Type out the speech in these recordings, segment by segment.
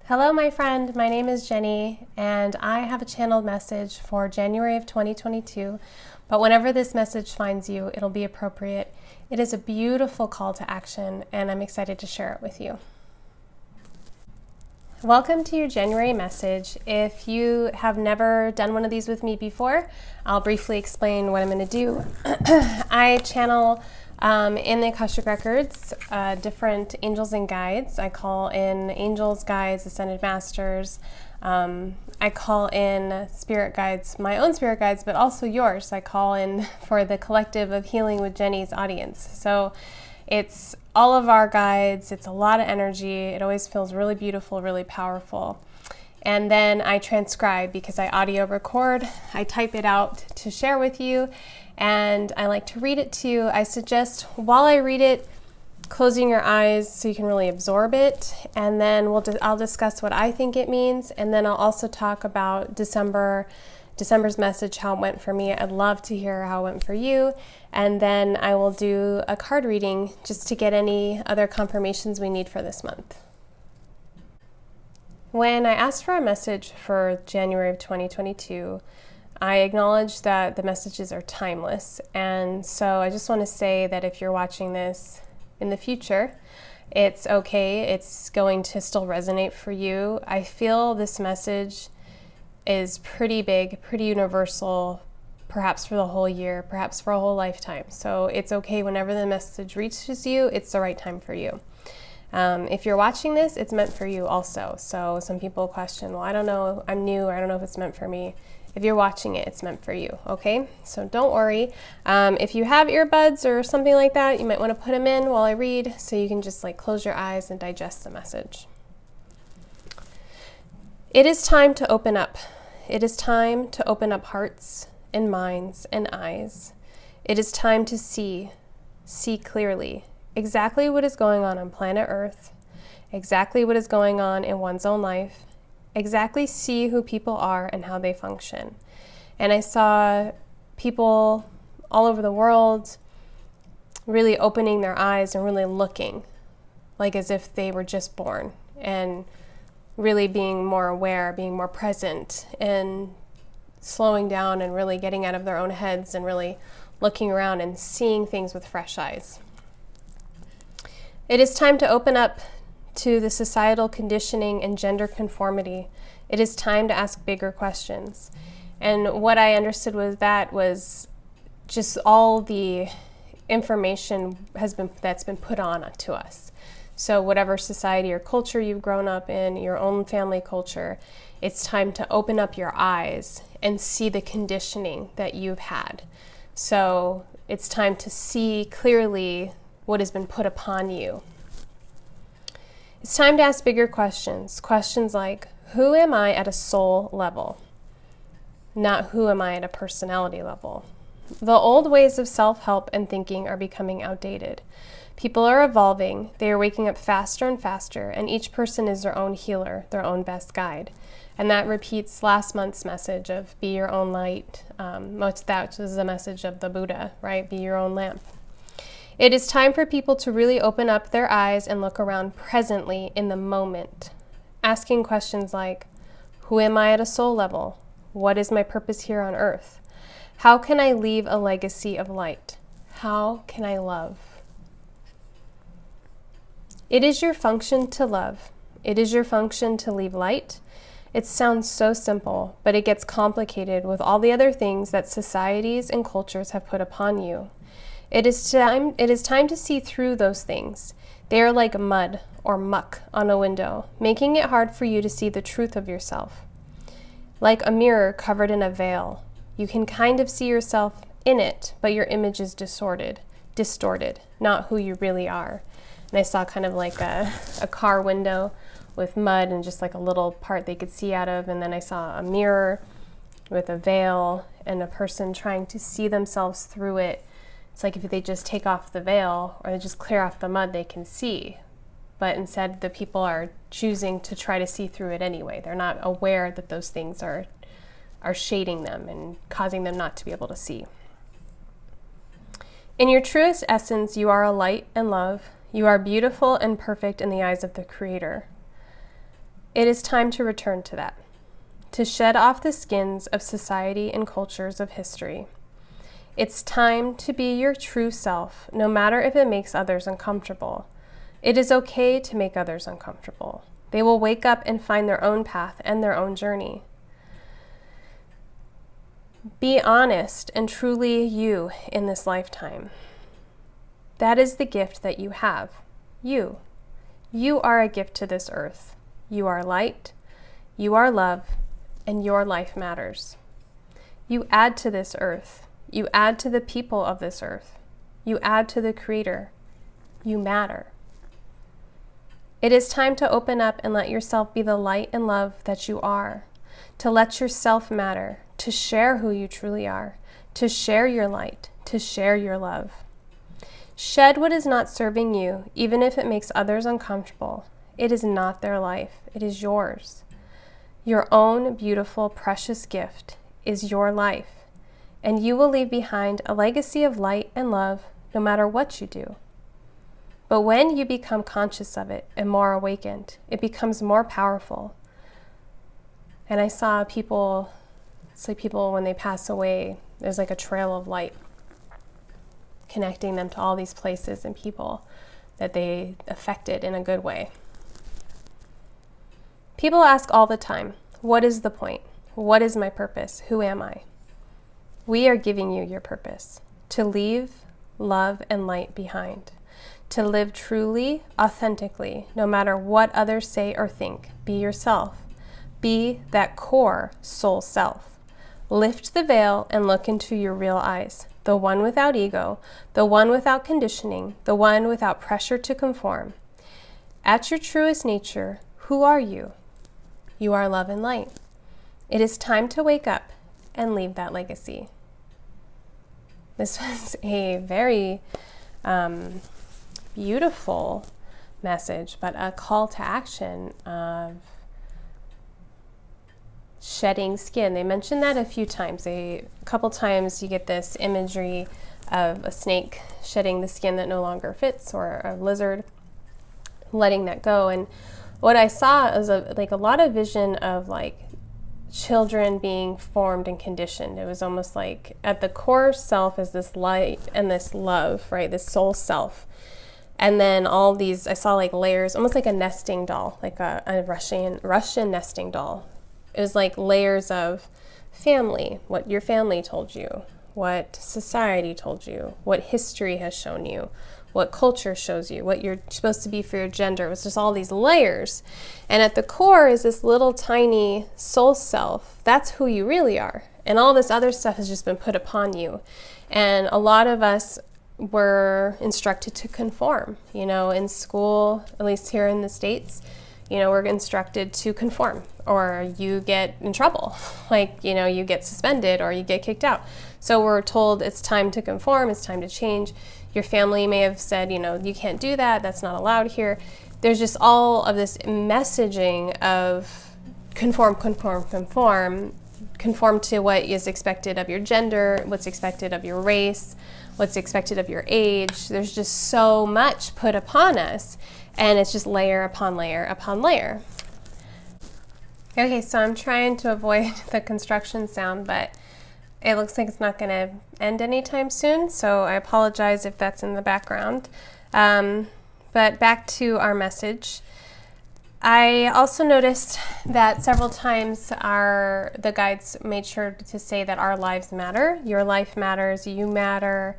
Hello, my friend. My name is Jenny, and I have a channeled message for January of 2022. But whenever this message finds you, it'll be appropriate. It is a beautiful call to action, and I'm excited to share it with you. Welcome to your January message. If you have never done one of these with me before, I'll briefly explain what I'm going to do. I channel in the Akashic Records different angels and guides. I call in angels, guides, ascended masters. I call in spirit guides, my own spirit guides, but also yours. I call in for the collective of Healing with Jenny's audience. So it's all of our guides. It's a lot of energy. It always feels really beautiful, really powerful. And then I transcribe because I audio record. I type it out to share with you, and I like to read it to you. I suggest while I read it, closing your eyes so you can really absorb it, and then I'll discuss what I think it means, and then I'll also talk about December's message, how it went for me. I'd love to hear how it went for you, and then I will do a card reading just to get any other confirmations we need for this month. When I asked for a message for January of 2022, I acknowledge that the messages are timeless, and so I just want to say that if you're watching this in the future, it's okay. It's going to still resonate for you. I feel this message is pretty big, pretty universal, perhaps for the whole year, perhaps for a whole lifetime. So it's okay whenever the message reaches you, it's the right time for you. If you're watching this, it's meant for you also. So some people question, well, I don't know, I'm new, or I don't know if it's meant for me. If you're watching it, it's meant for you, okay? So don't worry. If you have earbuds or something like that, you might want to put them in while I read so you can just close your eyes and digest the message. It is time to open up. It is time to open up hearts and minds and eyes. It is time to see clearly exactly what is going on planet Earth, exactly what is going on in one's own life, exactly see who people are and how they function. And I saw people all over the world really opening their eyes and really looking like as if they were just born, and really being more aware, being more present, and slowing down and really getting out of their own heads and really looking around and seeing things with fresh eyes. It is time to open up to the societal conditioning and gender conformity. It is time to ask bigger questions. And what I understood was just all the information that's been put on to us. So whatever society or culture you've grown up in, your own family culture, it's time to open up your eyes and see the conditioning that you've had. So it's time to see clearly what has been put upon you. It's time to ask bigger questions. Questions like, who am I at a soul level? Not who am I at a personality level. The old ways of self-help and thinking are becoming outdated. People are evolving, they are waking up faster and faster, and each person is their own healer, their own best guide. And that repeats last month's message of be your own light. That was the message of the Buddha, right? Be your own lamp. It is time for people to really open up their eyes and look around presently in the moment, asking questions like, who am I at a soul level? What is my purpose here on earth? How can I leave a legacy of light? How can I love? It is your function to love. It is your function to leave light. It sounds so simple, but it gets complicated with all the other things that societies and cultures have put upon you. It is time to see through those things. They are like mud or muck on a window, making it hard for you to see the truth of yourself. Like a mirror covered in a veil, you can kind of see yourself in it, but your image is distorted, not who you really are. And I saw kind of like a car window with mud and just like a little part they could see out of, and then I saw a mirror with a veil and a person trying to see themselves through it. It's like if they just take off the veil or they just clear off the mud, they can see. But instead, the people are choosing to try to see through it anyway. They're not aware that those things are shading them and causing them not to be able to see. In your truest essence, you are a light and love. You are beautiful and perfect in the eyes of the Creator. It is time to return to that, to shed off the skins of society and cultures of history. It's time to be your true self, no matter if it makes others uncomfortable. It is okay to make others uncomfortable. They will wake up and find their own path and their own journey. Be honest and truly you in this lifetime. That is the gift that you have. You. You are a gift to this earth. You are light. You are love. And your life matters. You add to this earth. You add to the people of this earth. You add to the Creator. You matter. It is time to open up and let yourself be the light and love that you are, to let yourself matter, to share who you truly are, to share your light, to share your love. Shed what is not serving you, even if it makes others uncomfortable. It is not their life, it is yours. Your own beautiful, precious gift is your life, and you will leave behind a legacy of light and love no matter what you do. But when you become conscious of it and more awakened, it becomes more powerful. And I saw people, it's like people when they pass away, there's like a trail of light connecting them to all these places and people that they affected in a good way. People ask all the time, what is the point? What is my purpose? Who am I? We are giving you your purpose, to leave love and light behind. To live truly, authentically, no matter what others say or think. Be yourself. Be that core soul self. Lift the veil and look into your real eyes, the one without ego, the one without conditioning, the one without pressure to conform. At your truest nature, who are you? You are love and light. It is time to wake up and leave that legacy. This was a very beautiful message, but a call to action of shedding skin. They mentioned that a few times. A couple times you get this imagery of a snake shedding the skin that no longer fits, or a lizard letting that go. And what I saw was a lot of vision of like children being formed and conditioned. It was almost like at the core self is this light and this love, right? This soul self. And then all these, I saw like layers, almost like a nesting doll, like a Russian nesting doll. It was like layers of family, what your family told you, what society told you, what history has shown you, what culture shows you, what you're supposed to be for your gender. It was just all these layers. And at the core is this little tiny soul self. That's who you really are. And all this other stuff has just been put upon you. And a lot of us were instructed to conform, in school, at least here in the States, we're instructed to conform, or you get in trouble, you get suspended or you get kicked out. So we're told it's time to conform, it's time to change. Your family may have said, you can't do that, that's not allowed here. There's just all of this messaging of conform to what is expected of your gender, what's expected of your race, what's expected of your age. There's just so much put upon us, and it's just layer upon layer upon layer. Okay, so I'm trying to avoid the construction sound, but it looks like it's not going to end anytime soon, so I apologize if that's in the background. But back to our message. I also noticed that several times the guides made sure to say that our lives matter. Your life matters, you matter.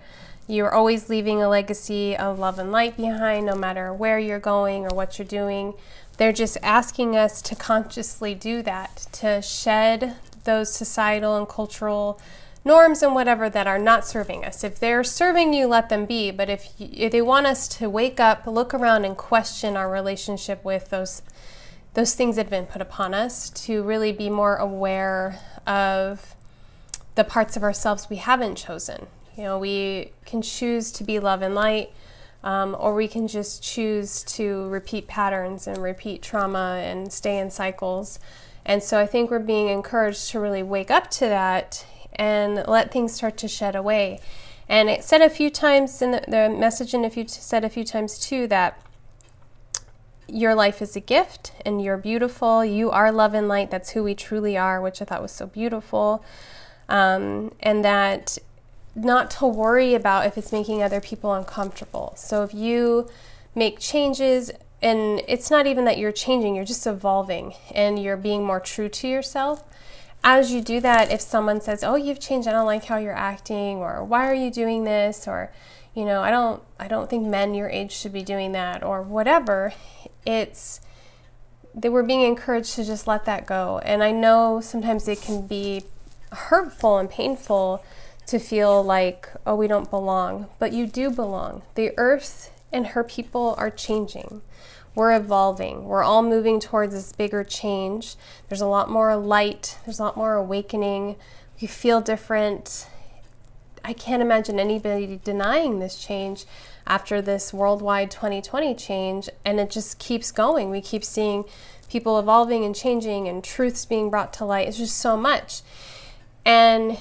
You're always leaving a legacy of love and light behind, no matter where you're going or what you're doing. They're just asking us to consciously do that, to shed those societal and cultural norms and whatever that are not serving us. If they're serving you, let them be. But if they want us to wake up, look around, and question our relationship with those things that have been put upon us, to really be more aware of the parts of ourselves we haven't chosen. We can choose to be love and light, or we can just choose to repeat patterns and repeat trauma and stay in cycles. And so I think we're being encouraged to really wake up to that and let things start to shed away. And it said a few times in the message, and said a few times too, that your life is a gift and you're beautiful. You are love and light. That's who we truly are, which I thought was so beautiful. And that not to worry about if it's making other people uncomfortable. So if you make changes, and it's not even that you're changing, you're just evolving and you're being more true to yourself. As you do that, if someone says, oh, you've changed, I don't like how you're acting, or why are you doing this, or, you know, I don't think men your age should be doing that, or whatever, it's that we're being encouraged to just let that go. And I know sometimes it can be hurtful and painful to feel like, oh, we don't belong, but you do belong. The earth and her people are changing. We're evolving. We're all moving towards this bigger change. There's a lot more light. There's a lot more awakening. We feel different. I can't imagine anybody denying this change after this worldwide 2020 change, and it just keeps going. We keep seeing people evolving and changing and truths being brought to light. It's just so much. And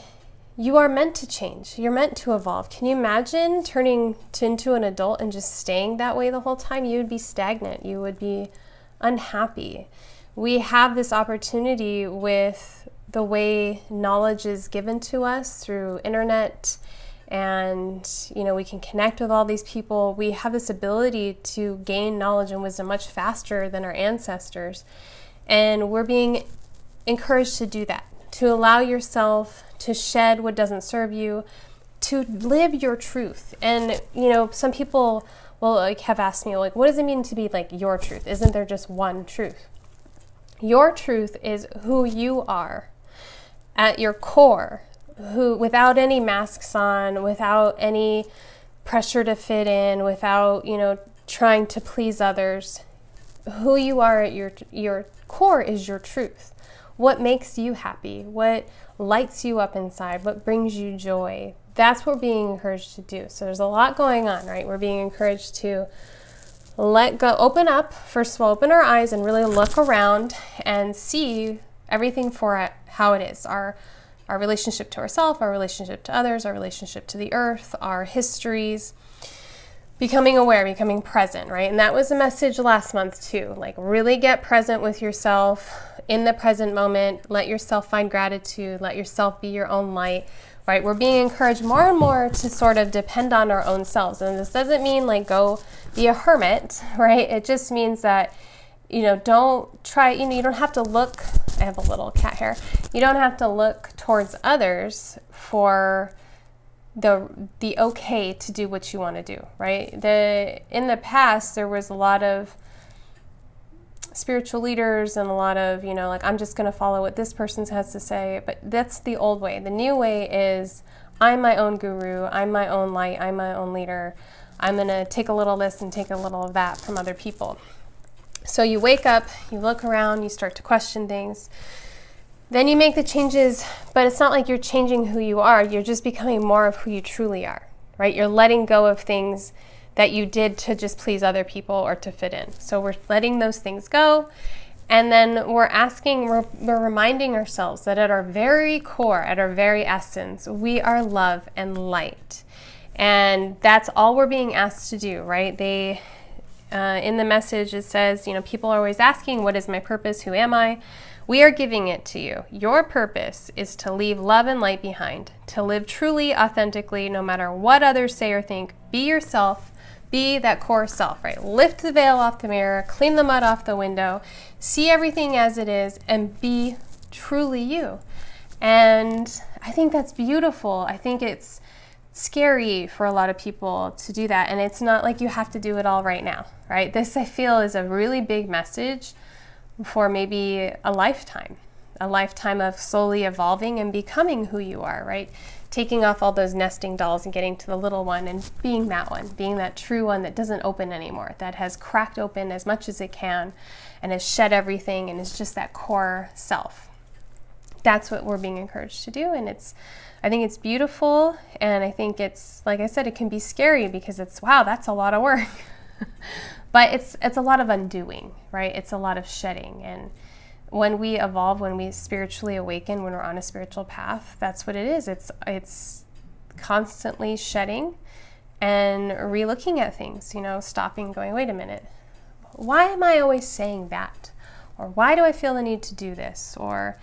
you are meant to change. You're meant to evolve. Can you imagine turning into an adult and just staying that way the whole time? You would be stagnant. You would be unhappy. We have this opportunity with the way knowledge is given to us through internet, and you know, we can connect with all these people. We have this ability to gain knowledge and wisdom much faster than our ancestors, and we're being encouraged to do that, to allow yourself to shed what doesn't serve you, to live your truth. And you know, some people will like have asked me, like, what does it mean to be like your truth? Isn't there just one truth? Your truth is who you are at your core, who, without any masks on, without any pressure to fit in, without, you know, trying to please others. Who you are at your core is your truth. What makes you happy? What lights you up inside? What brings you joy? That's what we're being encouraged to do. So there's a lot going on, right? We're being encouraged to let go, open up, first of all, open our eyes and really look around and see everything for how it is. Our relationship to ourselves, our relationship to others, our relationship to the earth, our histories, becoming aware, becoming present, right? And that was a message last month too. Like, really get present with yourself in the present moment. Let yourself find gratitude. Let yourself be your own light, right? We're being encouraged more and more to sort of depend on our own selves. And this doesn't mean like go be a hermit, right? It just means that, you know, don't try, you know, you don't have to look, I have a little cat hair. You don't have to look towards others for the okay to do what you want to do, right? In the past, there was a lot of spiritual leaders and a lot of, you know, like, I'm just going to follow what this person has to say, but that's the old way. The new way is, I'm my own guru, I'm my own light, I'm my own leader. I'm going to take a little of this and take a little of that from other people. So you wake up, you look around, you start to question things. Then you make the changes, but it's not like you're changing who you are. You're just becoming more of who you truly are, right? You're letting go of things that you did to just please other people or to fit in. So we're letting those things go. And then we're reminding ourselves that at our very core, at our very essence, we are love and light. And that's all we're being asked to do, right? In the message, it says, you know, people are always asking, what is my purpose? Who am I? We are giving it to you. Your purpose is to leave love and light behind, to live truly, authentically, no matter what others say or think. Be yourself. Be that core self, right? Lift the veil off the mirror, clean the mud off the window, see everything as it is, and be truly you. And I think that's beautiful. I think it's scary for a lot of people to do that. And it's not like you have to do it all right now, right? This, I feel, is a really big message for maybe a lifetime of slowly evolving and becoming who you are, right? Taking off all those nesting dolls and getting to the little one and being that one, being that true one that doesn't open anymore, that has cracked open as much as it can and has shed everything and is just that core self. That's what we're being encouraged to do. And I think it's beautiful. And I think it's, like I said, it can be scary because it's, wow, that's a lot of work. But it's a lot of undoing, right? It's a lot of shedding. And when we evolve, when we spiritually awaken, when we're on a spiritual path, that's what it is. It's constantly shedding and re-looking at things, you know, stopping, going, wait a minute, why am I always saying that? Or why do I feel the need to do this? Or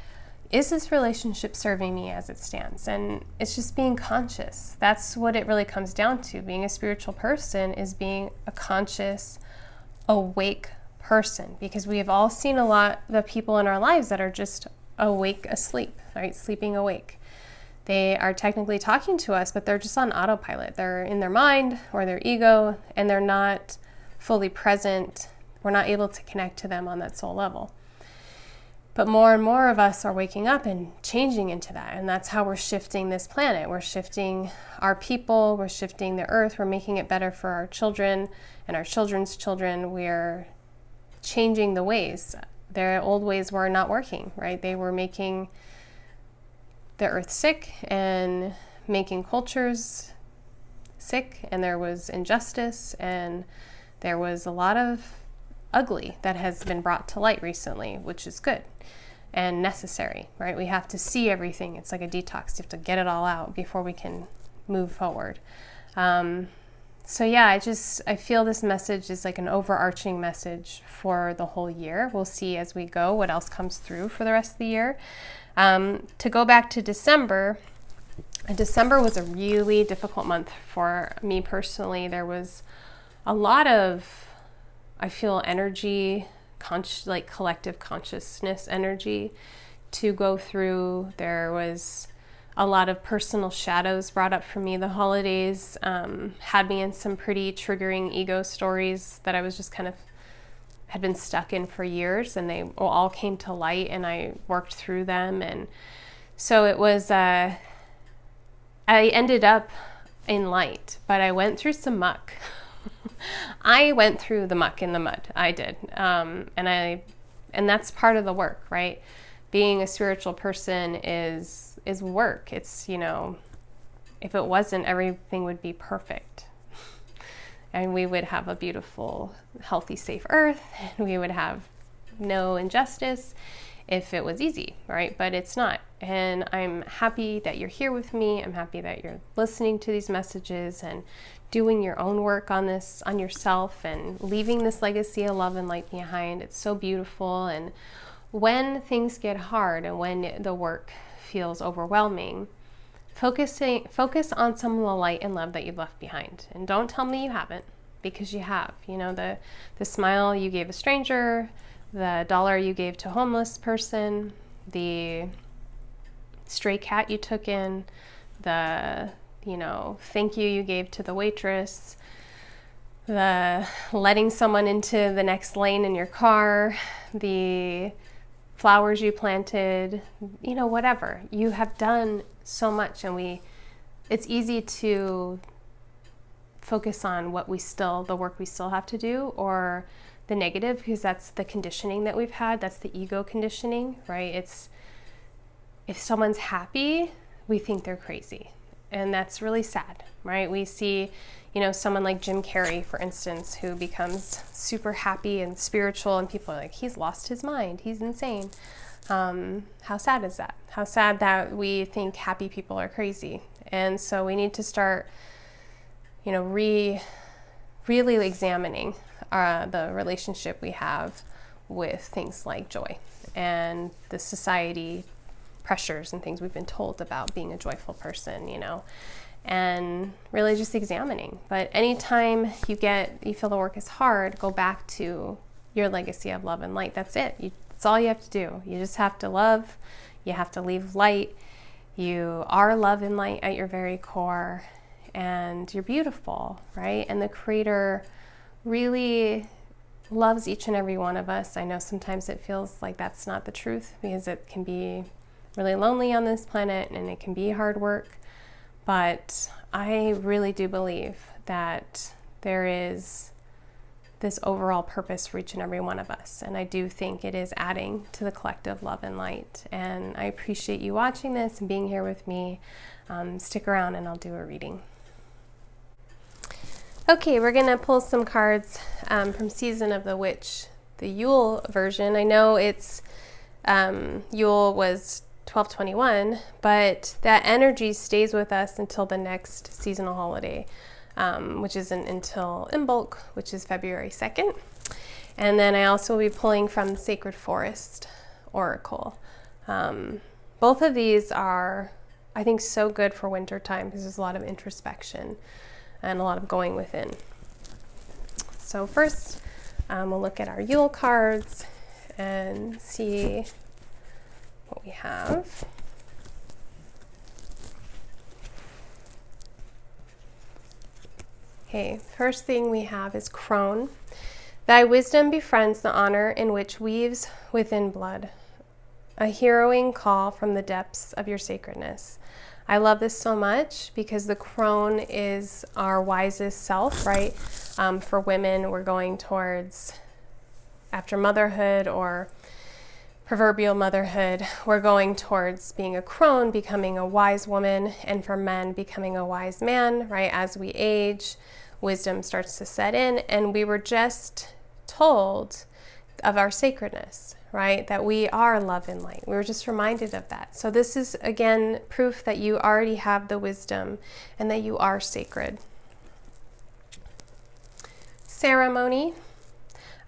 is this relationship serving me as it stands? And it's just being conscious. That's what it really comes down to. Being a spiritual person is being a conscious, awake person, because we have all seen a lot of the people in our lives that are just awake asleep, right? Sleeping awake. They are technically talking to us, but they're just on autopilot. They're in their mind or their ego, and they're not fully present. We're not able to connect to them on that soul level. But more and more of us are waking up and changing into that. And that's how we're shifting this planet. We're shifting our people. We're shifting the earth. We're making it better for our children and our children's children. We're changing the ways. Their old ways were not working, right? They were making the earth sick and making cultures sick. And there was injustice, and there was a lot of ugly that has been brought to light recently, which is good and necessary, right? We have to see everything. It's like a detox. You have to get it all out before we can move forward. So yeah, I feel this message is like an overarching message for the whole year. We'll see as we go what else comes through for the rest of the year. To go back to December was a really difficult month for me personally. There was a lot of, I feel, energy, like collective consciousness energy to go through. There was a lot of personal shadows brought up for me. The holidays had me in some pretty triggering ego stories that I was just kind of had been stuck in for years, and they all came to light, and I worked through them. And so it was, I ended up in light, but I went through some muck. I went through the muck in the mud. I did. And that's part of the work, right? Being a spiritual person is work. It's, if it wasn't, everything would be perfect. And we would have a beautiful, healthy, safe earth, and we would have no injustice if it was easy, right? But it's not. And I'm happy that you're here with me. I'm happy that you're listening to these messages and doing your own work on this, on yourself, and leaving this legacy of love and light behind. It's so beautiful. And when things get hard and when the work feels overwhelming, focus on some of the light and love that you've left behind. And don't tell me you haven't, because you have. The smile you gave a stranger, the dollar you gave to a homeless person, the stray cat you took in, the thank you gave to the waitress, the letting someone into the next lane in your car, the flowers you planted, whatever. You have done so much, and it's easy to focus on the work we still have to do, or the negative, because that's the conditioning that we've had. That's the ego conditioning, right? It's, if someone's happy, we think they're crazy. And that's really sad, right? We see, someone like Jim Carrey, for instance, who becomes super happy and spiritual, and people are like, he's lost his mind, he's insane. How sad is that? How sad that we think happy people are crazy. And so we need to start, really examining the relationship we have with things like joy and the society pressures and things we've been told about being a joyful person, and really just examining. But anytime you feel the work is hard, go back to your legacy of love and light. That's it. That's all you have to do. You just have to love. You have to leave light. You are love and light at your very core, and you're beautiful, right? And the Creator really loves each and every one of us. I know sometimes it feels like that's not the truth, because it can be really lonely on this planet, and it can be hard work. But I really do believe that there is this overall purpose for each and every one of us. And I do think it is adding to the collective love and light. And I appreciate you watching this and being here with me. Stick around and I'll do a reading. Okay, we're going to pull some cards from Season of the Witch, the Yule version. I know it's Yule was 12/21, but that energy stays with us until the next seasonal holiday, which isn't until Imbolc, which is February 2nd. And then I also will be pulling from the Sacred Forest Oracle. Both of these are, I think, so good for winter time because there's a lot of introspection and a lot of going within. So first, we'll look at our Yule cards and see what we have. Okay, first thing we have is Crone. Thy wisdom befriends the honor in which weaves within blood, a heroing call from the depths of your sacredness. I love this so much because the crone is our wisest self, right? For women, we're going towards, after motherhood or proverbial motherhood, we're going towards being a crone, becoming a wise woman, and for men, becoming a wise man, right? As we age, wisdom starts to set in, and we were just told of our sacredness, right? That we are love and light. We were just reminded of that. So this is, again, proof that you already have the wisdom and that you are sacred. Ceremony.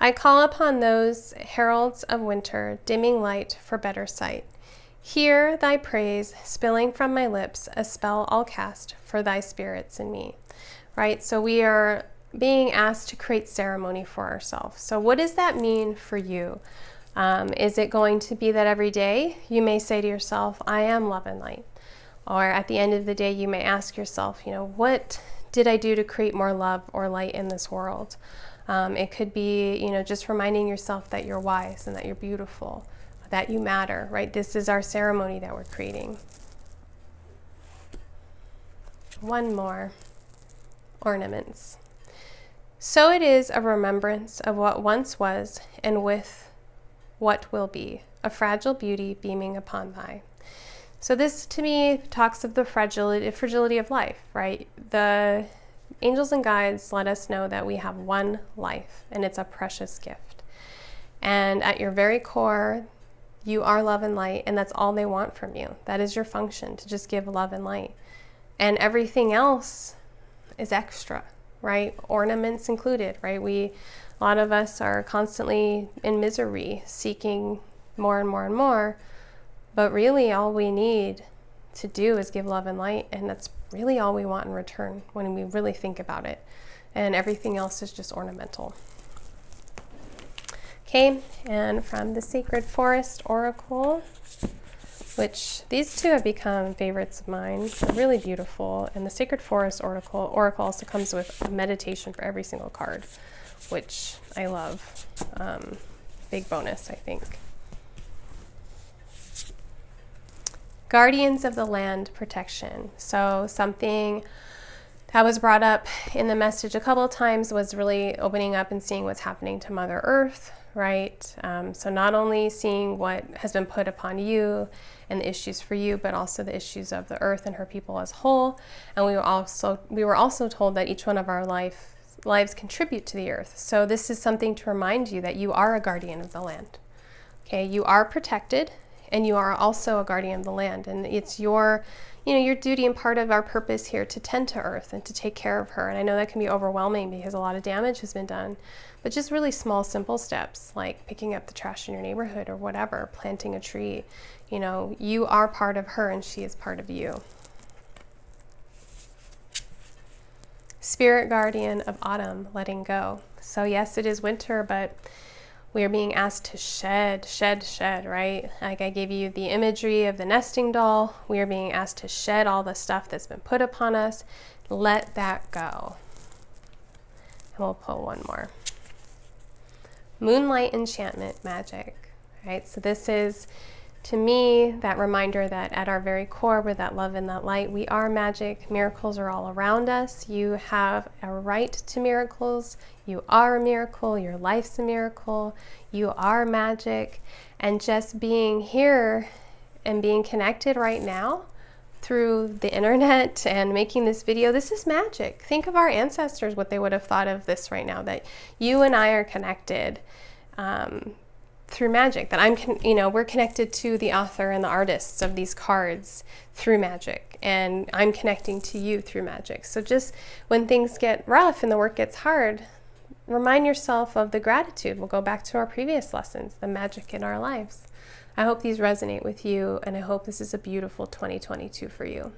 I call upon those heralds of winter, dimming light for better sight. Hear thy praise spilling from my lips, a spell I'll cast for thy spirits in me. Right? So we are being asked to create ceremony for ourselves. So what does that mean for you? Is it going to be that every day you may say to yourself, I am love and light? Or at the end of the day, you may ask yourself, what did I do to create more love or light in this world? It could be, just reminding yourself that you're wise and that you're beautiful, that you matter, right? This is our ceremony that we're creating. One more. Ornaments. So it is a remembrance of what once was and with what will be, a fragile beauty beaming upon thy. So this to me talks of the fragility of life, right? The angels and guides let us know that we have one life and it's a precious gift. And at your very core, you are love and light, and that's all they want from you. That is your function, to just give love and light. And everything else is extra, right? Ornaments included, right? A lot of us are constantly in misery, seeking more and more and more, but really all we need to do is give love and light, and that's really all we want in return when we really think about it. And everything else is just ornamental. Okay, and from the Sacred Forest Oracle, which these two have become favorites of mine. They're really beautiful. And the Sacred Forest Oracle also comes with a meditation for every single card, which I love. Big bonus, I think. Guardians of the Land Protection. So something that was brought up in the message a couple of times was really opening up and seeing what's happening to Mother Earth, right? So not only seeing what has been put upon you and the issues for you, but also the issues of the earth and her people as whole. And we were also told that each one of our lives contribute to the earth. So this is something to remind you that you are a guardian of the land. Okay, you are protected, and you are also a guardian of the land. And it's your duty and part of our purpose here to tend to earth and to take care of her. And I know that can be overwhelming because a lot of damage has been done, but just really small, simple steps like picking up the trash in your neighborhood or whatever, planting a tree. You are part of her and she is part of you. Spirit guardian of autumn, letting go. So yes, it is winter, but we are being asked to shed, right? Like I gave you the imagery of the nesting doll. We are being asked to shed all the stuff that's been put upon us. Let that go. And we'll pull one more. Moonlight enchantment magic, right? So this is, to me, that reminder that at our very core, we're that love and that light. We are magic. Miracles are all around us. You have a right to miracles. You are a miracle. Your life's a miracle. You are magic. And just being here and being connected right now through the internet and making this video, this is magic. Think of our ancestors, what they would have thought of this right now, that you and I are connected through magic, that we're connected to the author and the artists of these cards through magic, and I'm connecting to you through magic. So just when things get rough and the work gets hard, remind yourself of the gratitude. We'll go back to our previous lessons, the magic in our lives. I hope these resonate with you, and I hope this is a beautiful 2022 for you.